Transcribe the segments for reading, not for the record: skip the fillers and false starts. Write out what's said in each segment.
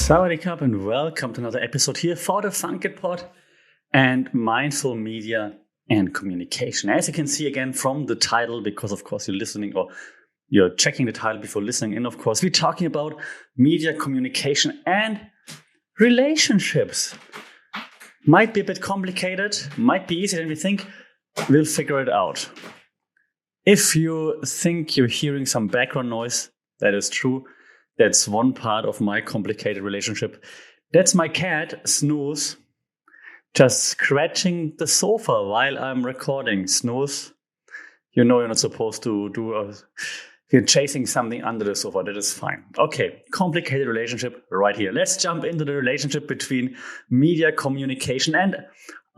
Sawadee Cup and welcome to another episode here for the Funky Pod and Mindful Media and Communication. As you can see again from the title, because of course you're listening or you're checking the title before listening in, of course, we're talking about media, communication and relationships. Might be a bit complicated, might be easier than we think. We'll figure it out. If you think you're hearing some background noise, that is true. That's one part of my complicated relationship. That's my cat, Snooze, just scratching the sofa while I'm recording. Snooze, you know you're not supposed to do you're chasing something under the sofa. That is fine. Okay, complicated relationship right here. Let's jump into the relationship between media, communication, and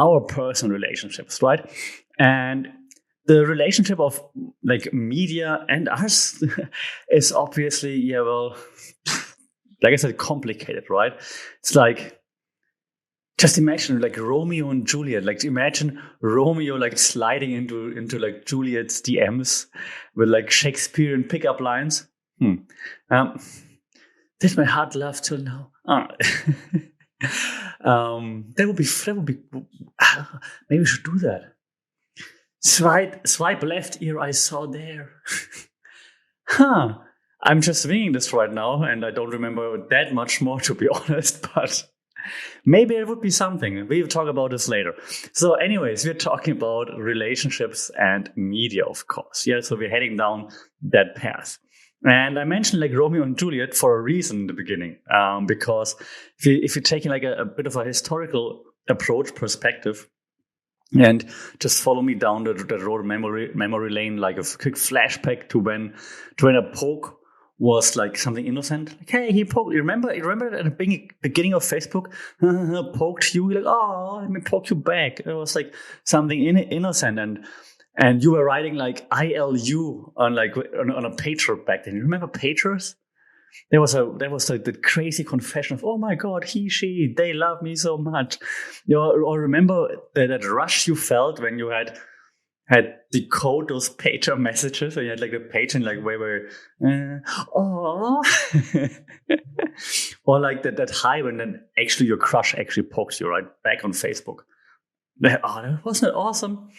our personal relationships, right? And the relationship of like media and us is obviously, like I said, complicated, right? It's like, just imagine like Romeo and Juliet. Like imagine Romeo like sliding into like Juliet's DMs with like Shakespearean pickup lines. Did my heart love till now? That would be. Maybe we should do that. Swipe left ear I saw there. I'm just winging this right now, and I don't remember that much more, to be honest, but maybe it would be something. We'll talk about this later. So anyways, we're talking about relationships and media, of course. Yeah, so we're heading down that path. And I mentioned like Romeo and Juliet for a reason in the beginning, because if you're taking like a bit of a historical approach perspective, and just follow me down the road memory lane, like a quick flashback to when a poke was like something innocent. Like, hey, he poked. You remember at the beginning of Facebook, poked you. Like, oh, let me poke you back. It was like something innocent, and you were writing like ILU on a pager back then. You remember pagers? There was like the crazy confession of, oh my God, he, she, they love me so much. Or remember that rush you felt when you had decode those pager messages, and you had like the page and like where or like that high when then actually your crush actually pokes you right back on Facebook. Wasn't it awesome?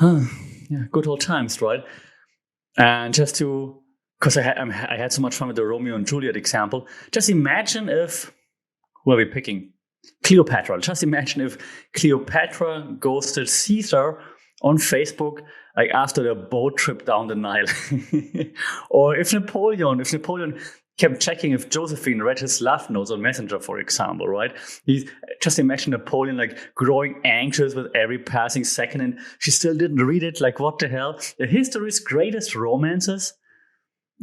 Yeah, good old times, right? And just to. Because I had so much fun with the Romeo and Juliet example. Just imagine if, who are we picking? Cleopatra. Just imagine if Cleopatra ghosted Caesar on Facebook, like after their boat trip down the Nile. Or if Napoleon kept checking if Josephine read his love notes on Messenger, for example, right? Just imagine Napoleon like growing anxious with every passing second, and she still didn't read it. Like, what the hell? The history's greatest romances.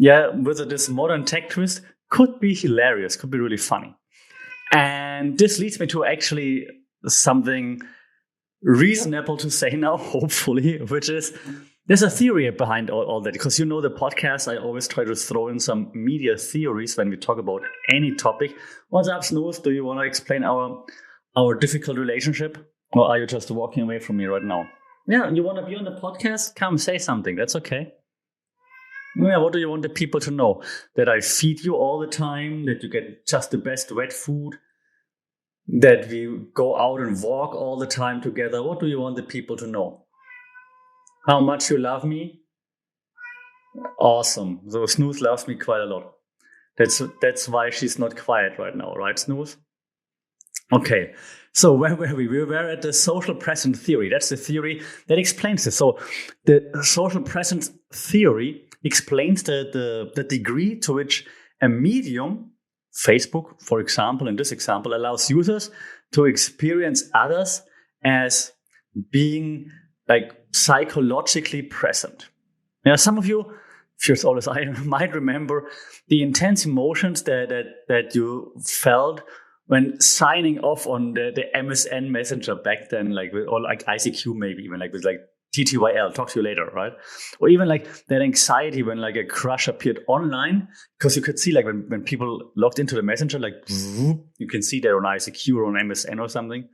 Yeah, with this modern tech twist, could be hilarious, could be really funny. And this leads me to actually something reasonable to say now, hopefully, which is there's a theory behind all that. Because you know the podcast, I always try to throw in some media theories when we talk about any topic. What's up, Snooze? Do you want to explain our difficult relationship? Or are you just walking away from me right now? Yeah, you want to be on the podcast? Come say something. That's okay. Yeah, what do you want the people to know? That I feed you all the time, that you get just the best wet food, that we go out and walk all the time together. What do you want the people to know? How much you love me? Awesome. So Snooze loves me quite a lot. That's why she's not quiet right now, right, Snooze? Okay, so where were we? We were at the social presence theory. That's the theory that explains this. So the social presence theory explains the degree to which a medium, Facebook, for example, in this example, allows users to experience others as being like psychologically present. Now, some of you, if you're as old as I might remember the intense emotions that you felt when signing off on the MSN Messenger back then, or like ICQ maybe, even like with like TTYL, talk to you later, right? Or even like that anxiety when like a crush appeared online, because you could see like when people logged into the messenger, like you can see they're on ICQ or on MSN or something,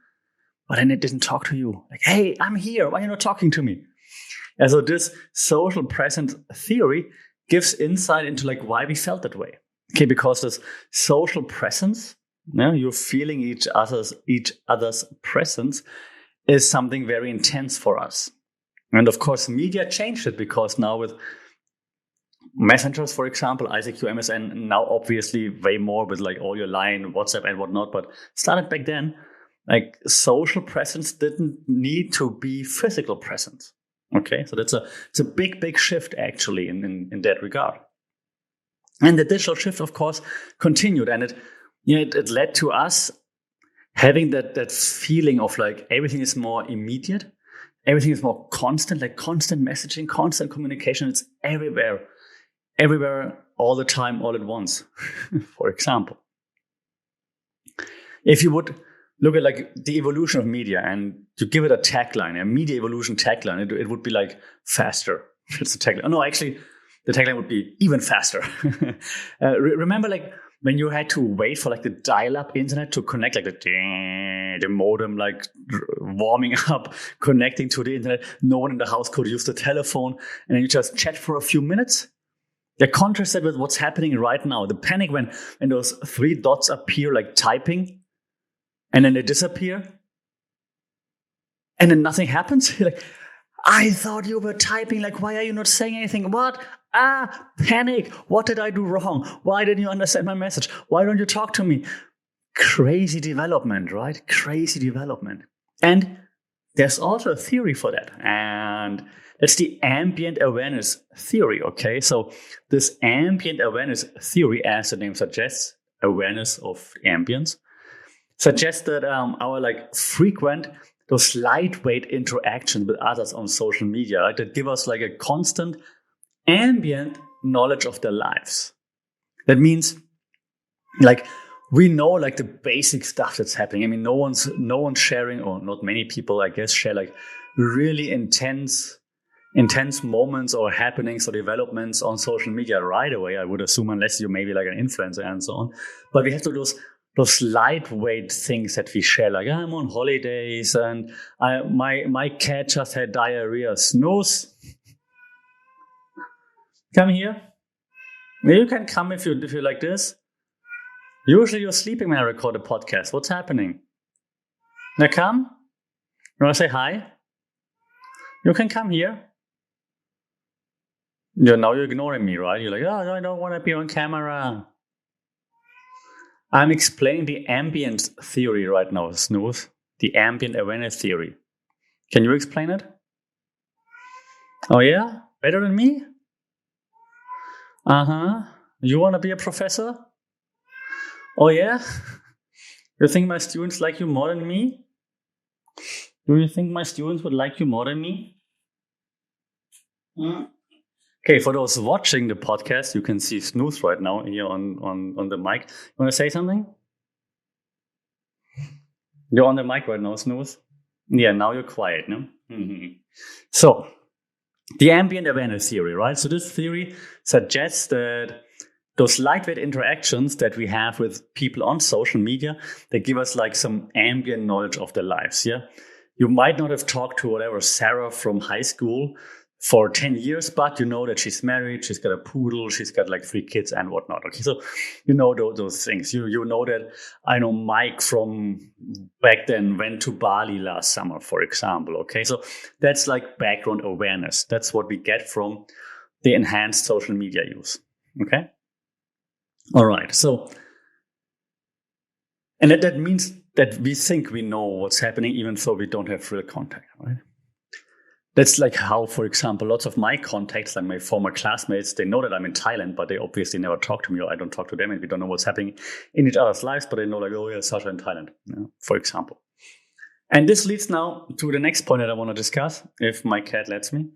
but then it didn't talk to you. Like, hey, I'm here. Why are you not talking to me? And so this social presence theory gives insight into like why we felt that way. Okay, because this social presence, you're feeling each other's presence, is something very intense for us. And of course, media changed it, because now with messengers, for example, ICQ, MSN, now obviously way more with like all your line, WhatsApp and whatnot, but started back then, like social presence didn't need to be physical presence. Okay, so it's a big shift actually in that regard. And the digital shift, of course, continued, and it led to us having that feeling of like everything is more immediate, everything is more constant, like constant messaging, constant communication. It's everywhere, all the time, all at once. For example, if you would look at like the evolution of media and to give it a tagline, a media evolution tagline, it would be like faster. It's a tagline. Oh no, actually, the tagline would be even faster. Remember, like when you had to wait for like the dial-up internet to connect, like the modem, like warming up, connecting to the internet. No one in the house could use the telephone, and then you just chat for a few minutes. The contrast that with what's happening right now, the panic when those 3 dots appear, like typing, and then they disappear, and then nothing happens. Like, I thought you were typing. Like, why are you not saying anything? What? Panic. What did I do wrong? Why didn't you understand my message? Why don't you talk to me? Crazy development, right? Crazy development. And there's also a theory for that. And that's the ambient awareness theory, okay? So this ambient awareness theory, as the name suggests, awareness of ambience, suggests that our like frequent, those lightweight interactions with others on social media, right, that give us like a constant ambient knowledge of their lives. That means like we know like the basic stuff that's happening. I mean, no one's sharing, or not many people, I guess, share like really intense moments or happenings or developments on social media right away, I would assume, unless you're maybe like an influencer and so on. But we have to do those lightweight things that we share, like I'm on holidays and my cat just had diarrhea. Snooze. Come here. You can come if you like this. Usually you're sleeping when I record a podcast. What's happening? Now come. You want to say hi? You can come here. Now you're ignoring me, right? You're like, oh, I don't want to be on camera. I'm explaining the ambient theory right now, Snooze. The ambient awareness theory. Can you explain it? Oh yeah? Better than me? Uh-huh. You want to be a professor? Oh yeah? You think my students like you more than me? Do you think my students would like you more than me? Okay, for those watching the podcast, you can see Snooze right now here on the mic. You want to say something? You're on the mic right now, Snooze. Yeah, now you're quiet, no? Mm-hmm. So, the ambient awareness theory, right? So this theory suggests that those lightweight interactions that we have with people on social media, they give us like some ambient knowledge of their lives, yeah? You might not have talked to whatever Sarah from high school for 10 years, but you know that she's married, she's got a poodle, she's got like 3 kids and whatnot. Okay, so you know those things. You know that I know Mike from back then went to Bali last summer, for example. Okay, so that's like background awareness. That's what we get from the enhanced social media use. Okay, all right. So, and that means that we think we know what's happening, even though we don't have real contact, right? That's like how, for example, lots of my contacts, like my former classmates, they know that I'm in Thailand, but they obviously never talk to me, or I don't talk to them, and we don't know what's happening in each other's lives, but they know like, oh yeah, Sasha in Thailand, for example. And this leads now to the next point that I want to discuss, if my cat lets me.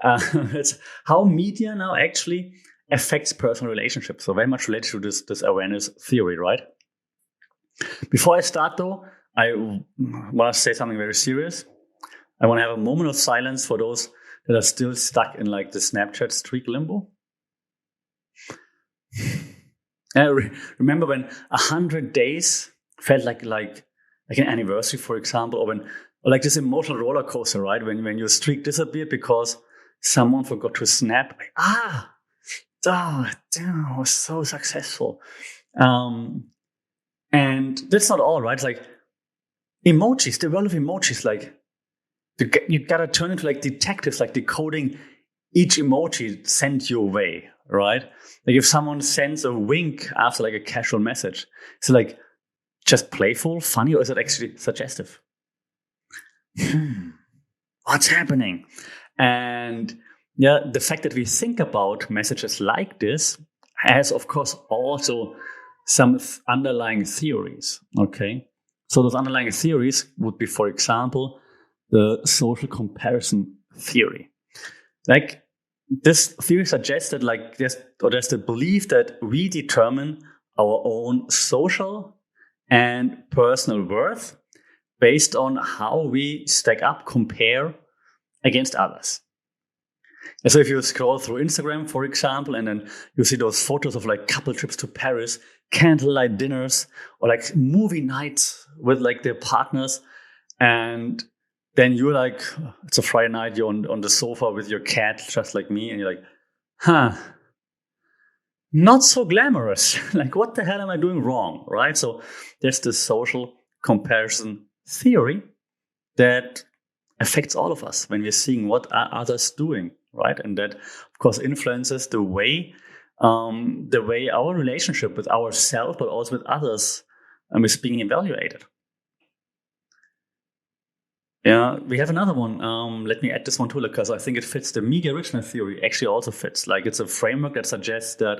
It's how media now actually affects personal relationships. So very much related to this awareness theory, right? Before I start though, I want to say something very serious. I want to have a moment of silence for those that are still stuck in like the Snapchat streak limbo. Remember when 100 days felt like an anniversary, for example, or like this emotional roller coaster, right? When your streak disappeared because someone forgot to snap. damn, I was so successful. And that's not all, right? It's like emojis, the world of emojis, like you gotta turn into like detectives, like decoding each emoji sent your way, right? Like if someone sends a wink after like a casual message, it's like just playful, funny, or is it actually suggestive? What's happening? And yeah, the fact that we think about messages like this has, of course, also some underlying theories. Okay. So those underlying theories would be, for example, the social comparison theory. Like this theory suggests that like there's the belief that we determine our own social and personal worth based on how we stack up, compare against others. And so if you scroll through Instagram, for example, and then you see those photos of like couple trips to Paris, candlelight dinners, or like movie nights with like their partners, and then you're like, it's a Friday night, you're on the sofa with your cat, just like me, and you're like, not so glamorous. Like, what the hell am I doing wrong, right? So there's this social comparison theory that affects all of us when we're seeing what are others doing, right? And that, of course, influences the way our relationship with ourselves, but also with others, is being evaluated. Yeah, we have another one. Let me add this one too, because I think it fits. The media richness theory actually also fits. Like it's a framework that suggests that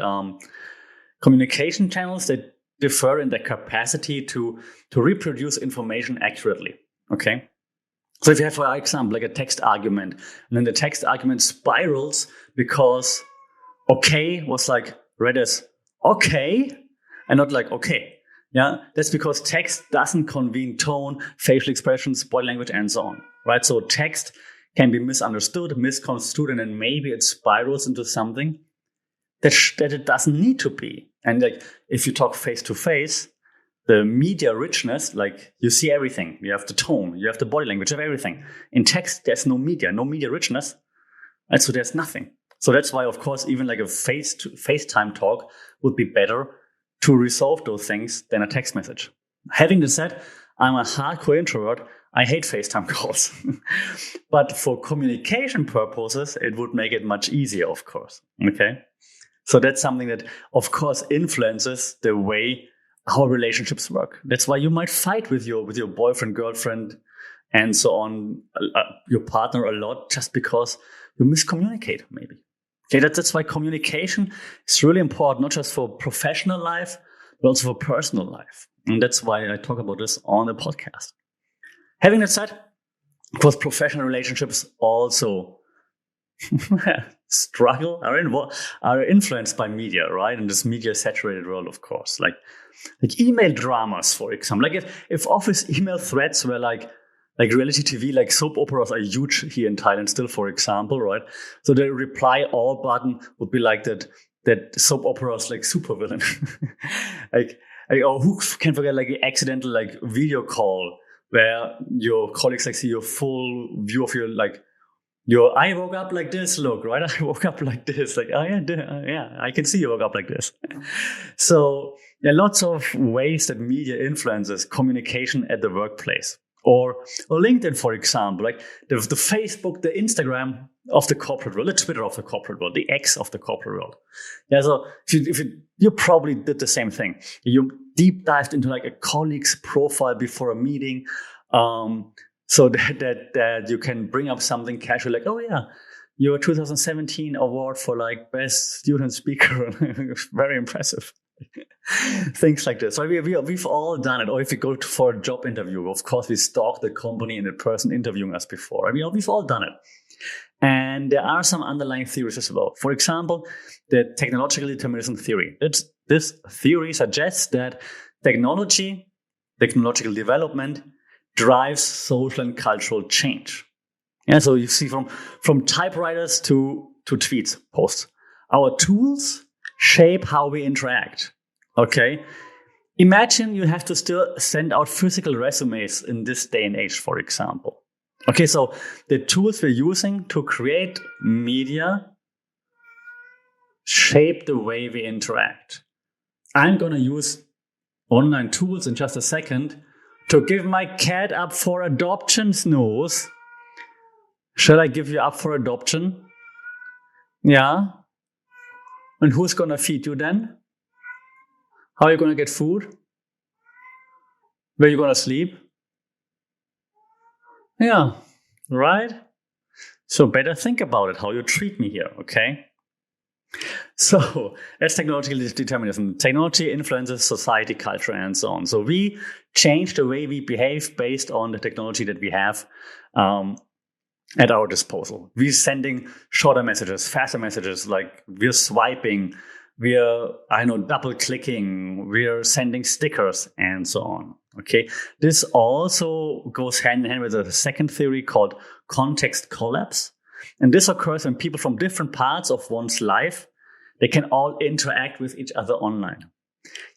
communication channels that differ in their capacity to reproduce information accurately. Okay. So if you have, for example, like a text argument, and then the text argument spirals because okay was like read as okay and not like okay. Yeah, that's because text doesn't convey tone, facial expressions, body language, and so on, right? So text can be misunderstood, misconstrued, and then maybe it spirals into something that it doesn't need to be. And like if you talk face to face, the media richness, like you see everything. You have the tone, you have the body language, you have everything. In text, there's no media richness, and so there's nothing. So that's why, of course, even like a FaceTime talk would be better to resolve those things than a text message. Having this said, I'm a hardcore introvert. I hate FaceTime calls. But for communication purposes, it would make it much easier, of course. Okay. So that's something that, of course, influences the way our relationships work. That's why you might fight with your boyfriend, girlfriend, and so on, your partner a lot, just because you miscommunicate, maybe. Okay, that's why communication is really important, not just for professional life, but also for personal life. And that's why I talk about this on the podcast. Having that said, of course, professional relationships also struggle, are influenced by media, right? In this media-saturated world, of course. Like email dramas, for example. Like if office email threads were like reality TV, like soap operas are huge here in Thailand still, for example, right? So the reply all button would be like that soap operas like supervillain. Or who can forget like the accidental like video call where your colleagues like see your full view of your I woke up like this look, right? I woke up like this, like, oh yeah, I can see you woke up like this. So there are lots of ways that media influences communication at the workplace. Or LinkedIn, for example, like the Facebook, the Instagram of the corporate world, the Twitter of the corporate world, the X of the corporate world. Yeah, so if you probably did the same thing. You deep dived into like a colleague's profile before a meeting, so that you can bring up something casual, like, oh yeah, your 2017 award for like best student speaker, very impressive. Things like this. So we've all done it. Or if you go for a job interview, of course, we stalk the company and the person interviewing us before. I mean, we've all done it. And there are some underlying theories as well. For example, the technological determinism theory. This theory suggests that technological development drives social and cultural change. Yeah, so you see from typewriters to tweets, posts. Our tools shape how we interact. Okay. Imagine you have to still send out physical resumes in this day and age, for example. Okay, so the tools we're using to create media shape the way we interact. I'm going to use online tools in just a second to give my cat up for adoption, Snooze. Shall I give you up for adoption? Yeah. And who's going to feed you then? How are you going to get food? Where are you going to sleep? Yeah, right? So better think about it, how you treat me here, okay? So that's technological determinism. Technology influences society, culture, and so on. So we change the way we behave based on the technology that we have at our disposal. We're sending shorter messages, faster messages, like we're swiping, we're, double clicking, we're sending stickers, and so on. Okay. This also goes hand in hand with a second theory called context collapse. And this occurs when people from different parts of one's life, they can all interact with each other online,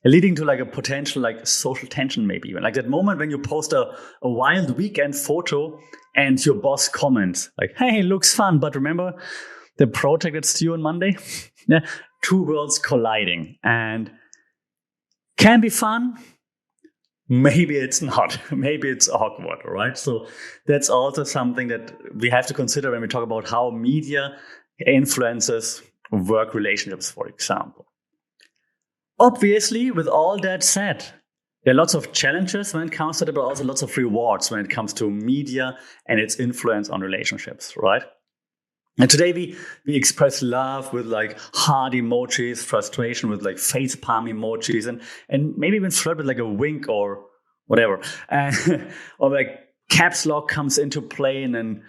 leading to like a potential like social tension, maybe even like that moment when you post a wild weekend photo and your boss comments like, "Hey, looks fun, but remember the project that's due on Monday?" Yeah, two worlds colliding, and can be fun. Maybe it's not. Maybe it's awkward, right? So that's also something that we have to consider when we talk about how media influences work relationships, for example. Obviously, with all that said, there are lots of challenges when it comes to it, but also lots of rewards when it comes to media and its influence on relationships, right? And today we express love with like heart emojis, frustration with like face palm emojis, and maybe even flirt with like a wink or whatever. Or like caps lock comes into play, and then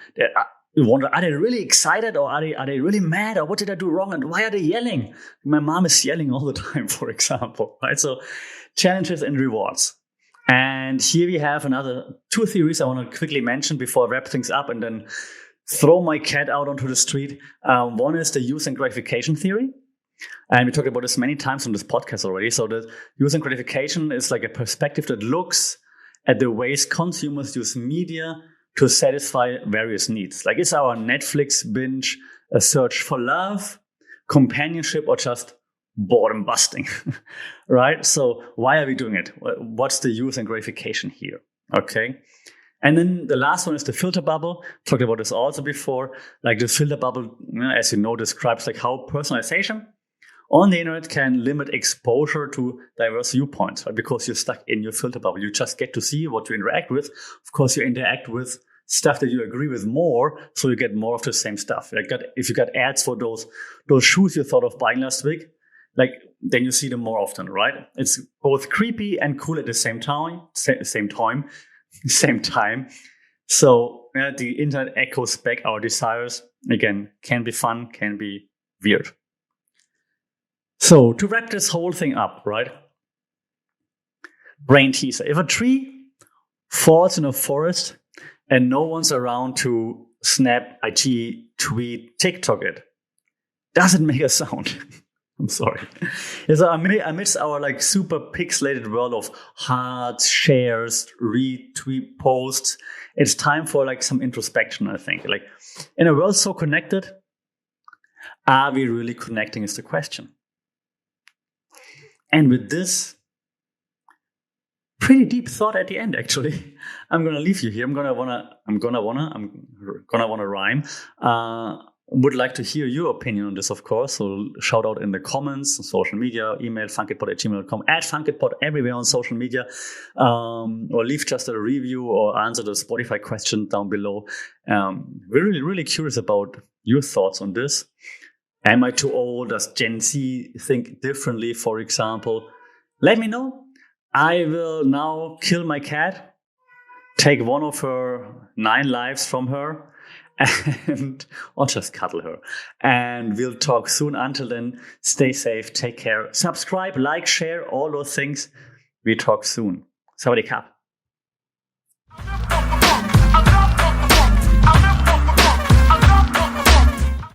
you wonder, are they really excited, or are they really mad, or what did I do wrong, and why are they yelling? My mom is yelling all the time, for example, right? So challenges and rewards. And here we have another two theories I want to quickly mention before I wrap things up and then throw my cat out onto the street. One is the use and gratification theory. And we talked about this many times on this podcast already. So the use and gratification is like a perspective that looks at the ways consumers use media to satisfy various needs. Like, is our Netflix binge a search for love, companionship, or just boredom busting, right? So why are we doing it? What's the use and gratification here? Okay. And then the last one is the filter bubble. Talked about this also before. Like the filter bubble, as you know, describes like how personalization on the internet can limit exposure to diverse viewpoints, right? Because you're stuck in your filter bubble. You just get to see what you interact with. Of course, you interact with stuff that you agree with more, so you get more of the same stuff. Like if you got ads for those shoes you thought of buying last week, like then you see them more often, right? It's both creepy and cool at the same time. Same time. So the internet echoes back our desires. Again, can be fun, can be weird. So to wrap this whole thing up, right? Brain teaser. If a tree falls in a forest and no one's around to snap, IG, tweet, TikTok it, does it make a sound? I'm sorry. So amidst our like super pixelated world of hearts, shares, retweet posts, it's time for like some introspection, I think. Like in a world so connected, are we really connecting is the question. And with this pretty deep thought at the end, actually, I'm gonna leave you here. I'm gonna wanna rhyme. Would like to hear your opinion on this, of course. So shout out in the comments, on social media, email funkitpod@gmail.com, add funkitpod everywhere on social media, or leave just a review or answer the Spotify question down below. We're really, really curious about your thoughts on this. Am I too old? Does Gen Z think differently, for example? Let me know. I will now kill my cat, take one of her 9 lives from her, or just cuddle her. And we'll talk soon. Until then, stay safe, take care, subscribe, like, share, all those things. We talk soon. Sawadee Kap.